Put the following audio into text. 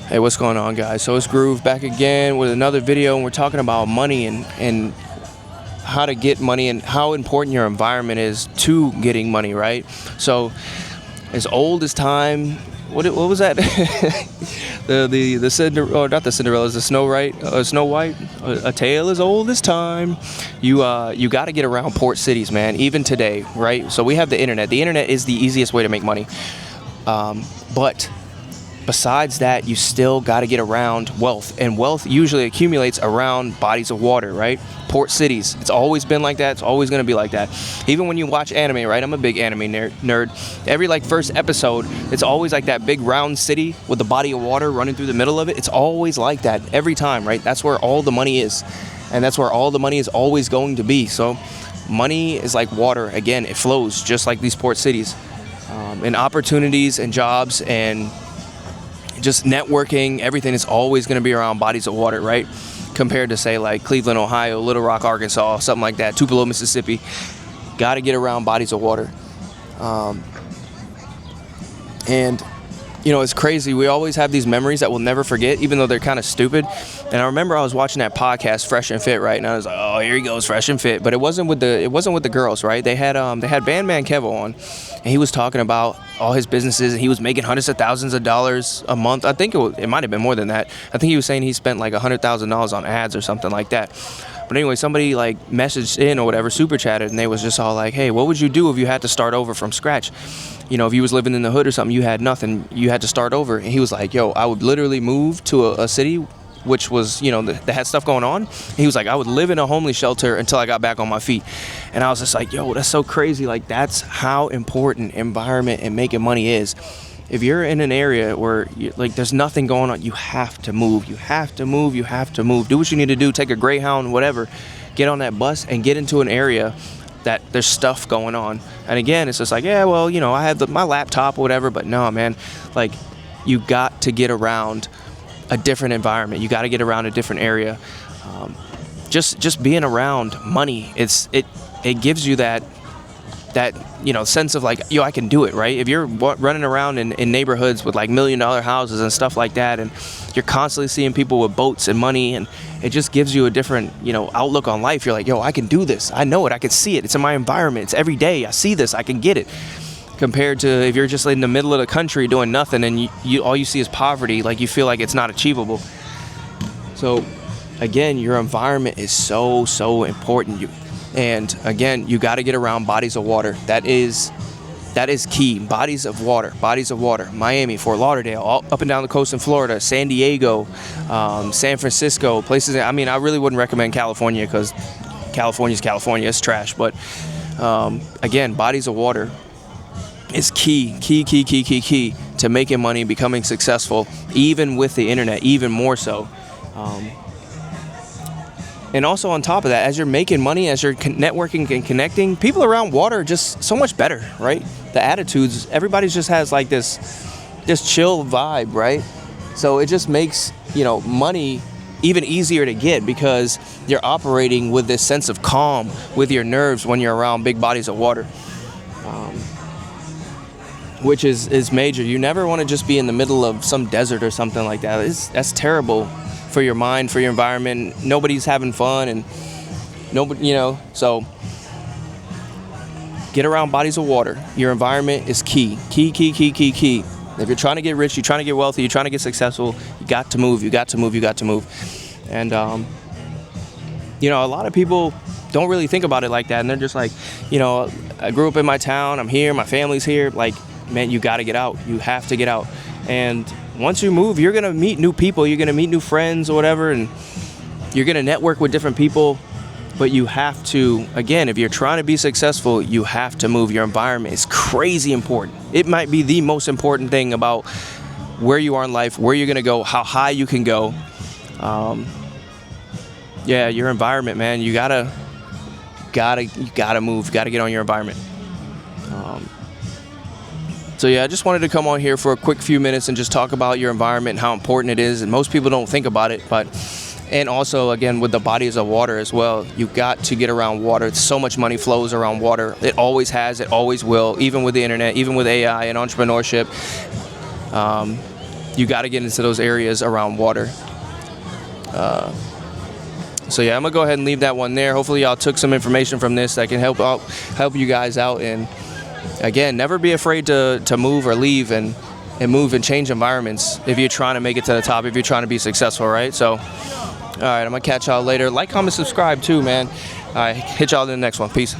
Hey, what's going on, guys? So it's Groove back again with another video, and we're talking about money and how to get money and how important your environment is to getting money, right? So as old as time, what was that? the Cinderella, not the Cinderella's, the Snow White. A tale as old as time. You got to get around port cities, man. Even today, right? So we have the internet. The internet is the easiest way to make money, but besides that, you still got to get around wealth, and wealth usually accumulates around bodies of water, right? Port cities. It's always been like that. It's always going to be like that. Even when you watch anime, right? I'm a big anime nerd. Every first episode, it's always like that big round city with the body of water running through the middle of it. It's always like that every time, right? That's where all the money is, and that's where all the money is always going to be. So money is like water. Again, it flows just like these port cities, and opportunities and jobs and just networking, everything is always going to be around bodies of water, right? Compared to, say, like Cleveland, Ohio, Little Rock, Arkansas, something like that, Tupelo, Mississippi. Got to get around bodies of water. And, you know, it's crazy. We always have these memories that we'll never forget, even though they're kind of stupid. And I remember I was watching that podcast, Fresh and Fit, right? And I was like, oh, here he goes, Fresh and Fit. But it wasn't with the girls, right? They had Bandman Kevo on, and he was talking about all his businesses, and he was making hundreds of thousands of dollars a month. I think it might have been more than that. I think he was saying he spent like $100,000 on ads or something like that. But anyway, somebody like messaged in or whatever, super chatted, and they was just all like, hey, what would you do if you had to start over from scratch? You know, if you was living in the hood or something, you had nothing, you had to start over. And he was like, yo, I would literally move to a city which was, you know, that had stuff going on. And he was like, I would live in a homeless shelter until I got back on my feet. And I was just like, yo, that's so crazy. Like, that's how important environment and making money is. If you're in an area where there's nothing going on, you have to move. You have to move. You have to move. Do what you need to do. Take a Greyhound, whatever. Get on that bus and get into an area that there's stuff going on. And again, it's just like, yeah, well, you know, I have my laptop or whatever. But no, man, like, you got to get around a different environment. You got to get around a different area. Just being around money, it gives you that you know, sense of like, yo, I can do it, right? If you're running around in neighborhoods with like $1 million houses and stuff like that, and you're constantly seeing people with boats and money, and it just gives you a different, you know, outlook on life. You're like, yo, I can do this. I know it. I can see it. It's in my environment. It's every day. I see this. I can get it. Compared to if you're just in the middle of the country doing nothing, and you all you see is poverty, like, you feel like it's not achievable. So again, your environment is so important. And again, you got to get around bodies of water. That is key. Bodies of water. Miami, Fort Lauderdale, all up and down the coast in Florida, San Diego, San Francisco, places. I mean, I really wouldn't recommend California, because California's California. It's trash. But again, bodies of water is key to making money, becoming successful, even with the internet, even more so. And also on top of that, as you're making money, as you're networking and connecting, people around water are just so much better, right? The attitudes, everybody just has like this chill vibe, right? So it just makes, you know, money even easier to get, because you're operating with this sense of calm with your nerves when you're around big bodies of water. Which is major. You never want to just be in the middle of some desert or something like that. That's terrible for your mind, for your environment. Nobody's having fun, and nobody, you know. So get around bodies of water. Your environment is key. If you're trying to get rich, you're trying to get wealthy, you're trying to get successful, you got to move. And you know, a lot of people don't really think about it like that, and they're just like, you know, I grew up in my town, I'm here, my family's here. Like, man, you got to get out. You have to get out. And once you move, you're going to meet new people. You're going to meet new friends or whatever, and you're going to network with different people. But you have to, again, if you're trying to be successful, you have to move. Your environment is crazy important. It might be the most important thing about where you are in life, where you're going to go, how high you can go. Yeah, your environment, man. You gotta move. You gotta get on your environment. So yeah, I just wanted to come on here for a quick few minutes and just talk about your environment and how important it is. And most people don't think about it, and also, again, with the bodies of water as well, you got to get around water. So much money flows around water. It always has, it always will, even with the internet, even with AI and entrepreneurship. you got to get into those areas around water. So yeah, I'm gonna go ahead and leave that one there. Hopefully y'all took some information from this that can help you guys out. And again, never be afraid to move or leave and move and change environments if you're trying to make it to the top, if you're trying to be successful, right? So, all right, I'm gonna catch y'all later. Like, comment, subscribe too, man. All right, hit y'all in the next one. Peace.